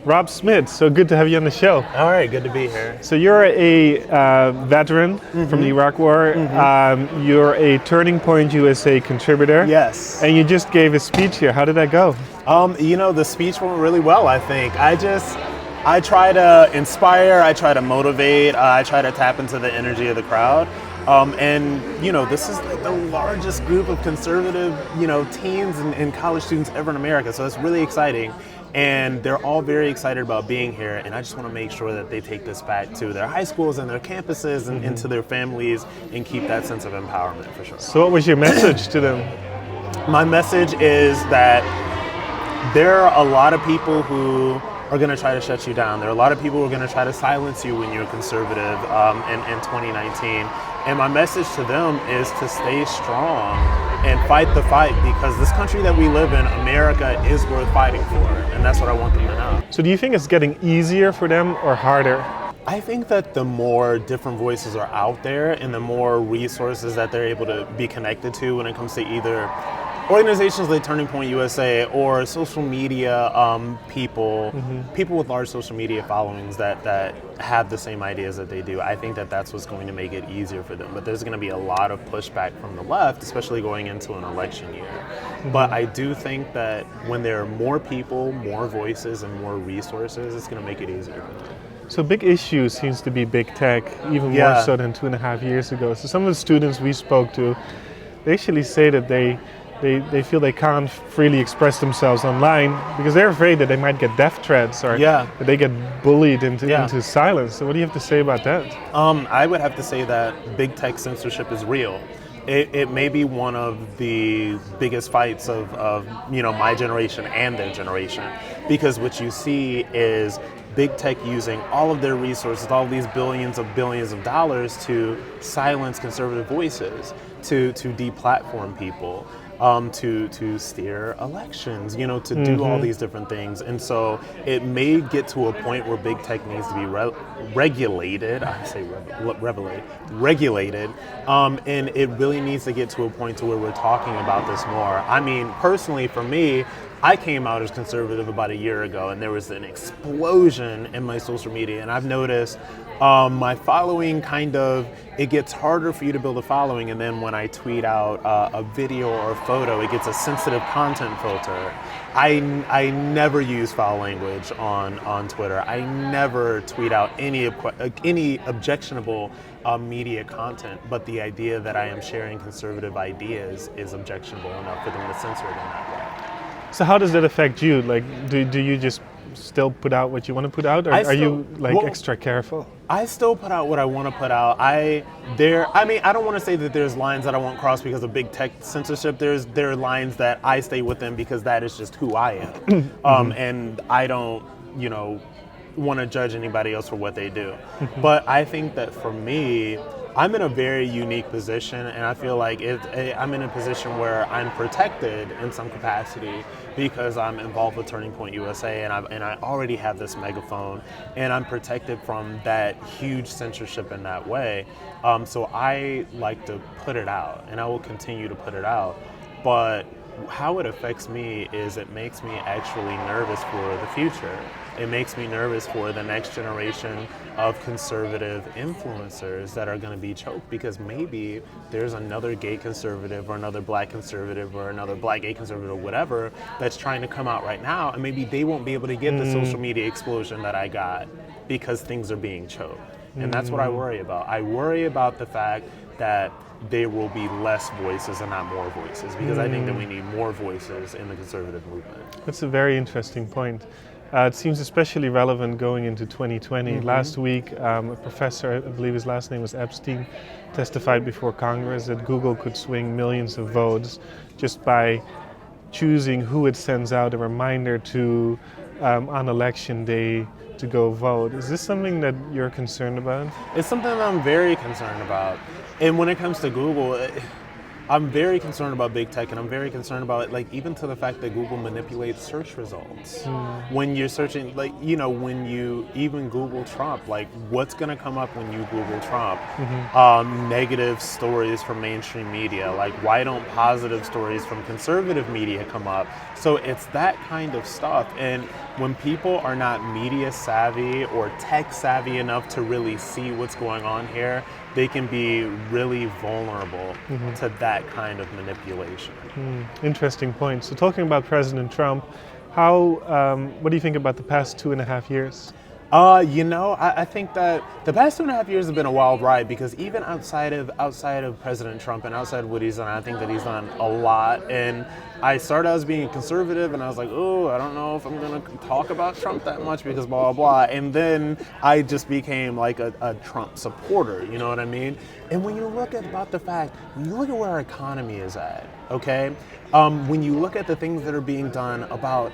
Rob Smith, so good to have you on the show. All right, good to be here. So you're a veteran from the Iraq War. You're a Turning Point USA contributor. Yes. And you just gave a speech here. How did that go? The speech went really well, I think. I try to inspire, I try to motivate, I try to tap into the energy of the crowd. This is like the largest group of conservative, teens and college students ever in America. So it's really exciting. And they're all very excited about being here. And I just want to make sure that they take this back to their high schools and their campuses and into their families and keep that sense of empowerment for sure. So what was your message to them? My message is that there are a lot of people who are going to try to shut you down. There are a lot of people who are going to try to silence you when you're conservative in 2019. And my message to them is to stay strong and fight the fight, because this country that we live in, America, is worth fighting for. And that's what I want them to know. So do you think it's getting easier for them or harder? I think that the more different voices are out there and the more resources that they're able to be connected to when it comes to either organizations like Turning Point USA or social media people with large social media followings that have the same ideas that they do, I think that that's what's going to make it easier for them. But there's going to be a lot of pushback from the left, especially going into an election year. But I do think that when there are more people, more voices, and more resources, it's going to make it easier for them. So big issue seems to be big tech, even more so than 2.5 years ago. So some of the students we spoke to, they actually say that they feel they can't freely express themselves online because they're afraid that they might get death threats or that they get bullied into silence. So what do you have to say about that? I would have to say that big tech censorship is real. It may be one of the biggest fights of my generation and their generation, because what you see is big tech using all of their resources, all of these billions of dollars to silence conservative voices, to deplatform people, to steer elections, to do all these different things. And so it may get to a point where big tech needs to be regulated. I say regulated. And it really needs to get to a point to where we're talking about this more. I mean, personally, for me, I came out as conservative about a year ago, and there was an explosion in my social media. And I've noticed my following it gets harder for you to build a following. And then when I tweet out a video or a photo, it gets a sensitive content filter. I never use foul language on Twitter. I never tweet out any objectionable media content. But the idea that I am sharing conservative ideas is objectionable enough for them to censor it in that way. So how does that affect you? Like, do you just still put out what you want to put out, or are you extra careful? I still put out what I want to put out. I don't want to say that there's lines that I won't cross because of big tech censorship. There are lines that I stay within because that is just who I am. And I don't, want to judge anybody else for what they do. But I think that for me, I'm in a very unique position, and I feel like I'm in a position where I'm protected in some capacity because I'm involved with Turning Point USA, and I already have this megaphone, and I'm protected from that huge censorship in that way. So I like to put it out, and I will continue to put it out. But how it affects me is it makes me actually nervous for the future. It makes me nervous for the next generation of conservative influencers that are going to be choked, because maybe there's another gay conservative or another black conservative or another black gay conservative or whatever that's trying to come out right now, and maybe they won't be able to get the social media explosion that I got because things are being choked. And that's what I worry about. I worry about the fact that there will be less voices and not more voices, because I think that we need more voices in the conservative movement. That's a very interesting point. It seems especially relevant going into 2020. Last week, a professor, I believe his last name was Epstein, testified before Congress that Google could swing millions of votes just by choosing who it sends out a reminder to on election day to go vote. Is this something that you're concerned about? It's something that I'm very concerned about. And when it comes to Google, I'm very concerned about big tech, and I'm very concerned about it, like even to the fact that Google manipulates search results. When you're searching, like when you even Google Trump, like what's going to come up when you Google Trump? Negative stories from mainstream media. Like why don't positive stories from conservative media come up? So it's that kind of stuff, and when people are not media savvy or tech savvy enough to really see what's going on here, they can be really vulnerable to that kind of manipulation. Interesting point. So talking about President Trump, what do you think about the past 2.5 years? I think that the past 2.5 years have been a wild ride, because even outside of President Trump and outside of what he's done, I think that he's done a lot. And I started as being conservative, and I was like, oh, I don't know if I'm going to talk about Trump that much because blah, blah, blah. And then I just became like a Trump supporter, you know what I mean? And when you look at where our economy is at, okay? When you look at the things that are being done about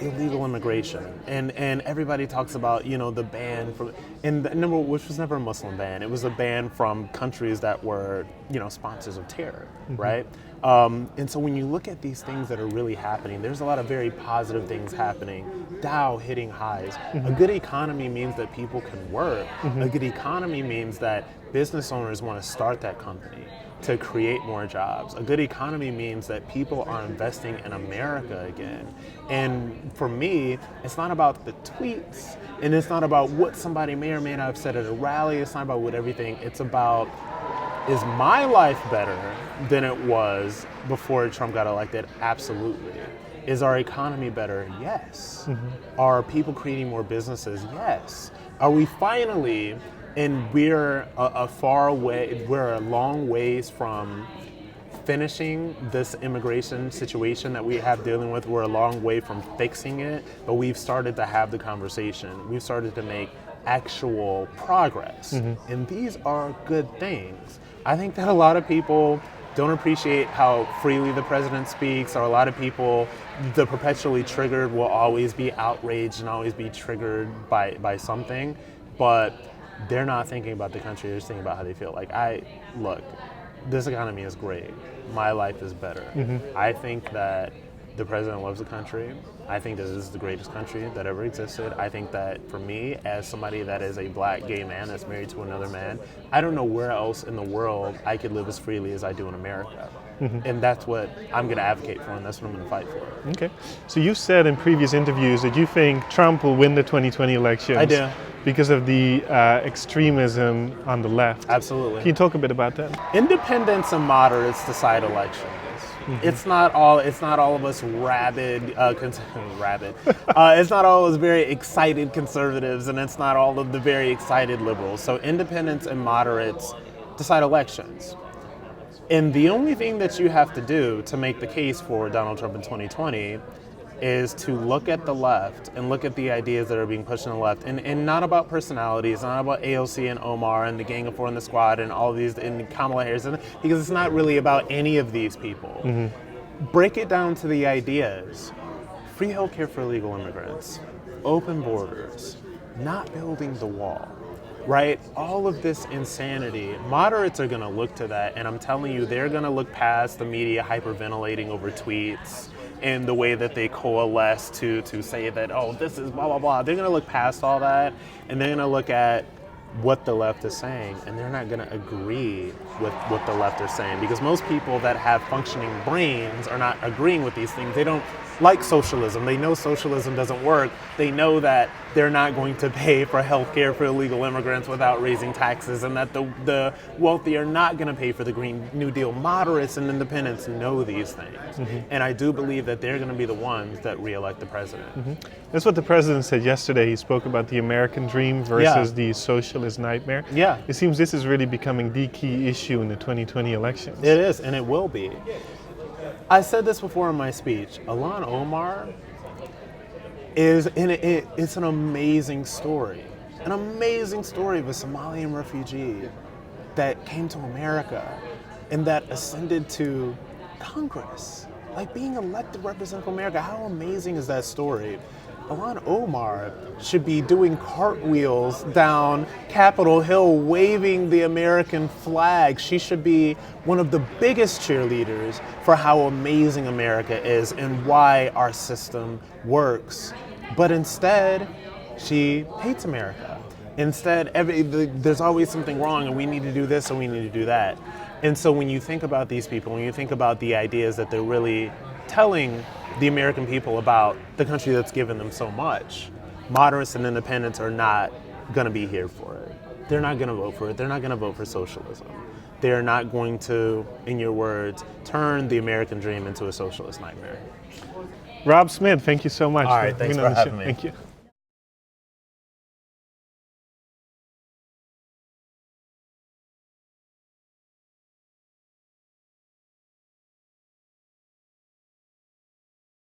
illegal immigration, and everybody talks about the ban from, and which was never a Muslim ban. It was a ban from countries that were sponsors of terror, right? And so when you look at these things that are really happening, there's a lot of very positive things happening. Dow hitting highs. A good economy means that people can work. A good economy means that business owners want to start that company to create more jobs. A good economy means that people are investing in America again. And for me, it's not about the tweets, and it's not about what somebody may or may not have said at a rally. It's not about what everything. It's about, is my life better than it was before Trump got elected? Absolutely. Is our economy better? Yes. Are people creating more businesses? Yes. Are we finally, and we're we're a long ways from finishing this immigration situation that we have dealing with. We're a long way from fixing it, but we've started to have the conversation. We've started to make actual progress. And these are good things. I think that a lot of people don't appreciate how freely the president speaks, or a lot of people, the perpetually triggered, will always be outraged and always be triggered by something, but they're not thinking about the country, they're just thinking about how they feel. Like, look, this economy is great. My life is better. I think that the president loves the country. I think that this is the greatest country that ever existed. I think that for me, as somebody that is a black gay man that's married to another man, I don't know where else in the world I could live as freely as I do in America. And that's what I'm going to advocate for, and that's what I'm going to fight for. Okay. So you said in previous interviews that you think Trump will win the 2020 elections. I do. Because of the extremism on the left. Absolutely. Can you talk a bit about that? Independents and moderates decide elections. It's not all of us rabid. It's not all of us very excited conservatives, and it's not all of the very excited liberals. So independents and moderates decide elections. And the only thing that you have to do to make the case for Donald Trump in 2020 is to look at the left and look at the ideas that are being pushed on the left, and not about personalities, not about AOC and Omar and the Gang of Four and the Squad and all these, and Kamala Harris, because it's not really about any of these people. Break it down to the ideas. Free healthcare for illegal immigrants, open borders, not building the wall, right? All of this insanity, moderates are gonna look to that, and I'm telling you, they're gonna look past the media hyperventilating over tweets and the way that they coalesce to say that, oh, this is blah, blah, blah. They're going to look past all that, and they're going to look at what the left is saying, and they're not going to agree with what the left are saying, because most people that have functioning brains are not agreeing with these things. They don't like socialism. They know socialism doesn't work. They know that they're not going to pay for health care for illegal immigrants without raising taxes, and that the wealthy are not going to pay for the Green New Deal. Moderates and independents know these things. And I do believe that they're going to be the ones that re-elect the president. That's what the president said yesterday. He spoke about the American dream versus the socialist nightmare. It seems this is really becoming the key issue in the 2020 elections. It is, and it will be. I said this before in my speech. Ilhan Omar it's an amazing story. An amazing story of a Somalian refugee that came to America and that ascended to Congress. Like being elected to represent America. How amazing is that story? Ilhan Omar should be doing cartwheels down Capitol Hill waving the American flag. She should be one of the biggest cheerleaders for how amazing America is and why our system works. But instead, she hates America. Instead, there's always something wrong and we need to do this and we need to do that. And so when you think about these people, when you think about the ideas that they're really telling the American people about the country that's given them so much, moderates and independents are not going to be here for it. They're not going to vote for it. They're not going to vote for socialism. They're not going to, in your words, turn the American dream into a socialist nightmare. Rob Smith, thank you so much. All right, thanks for having me. Thank you.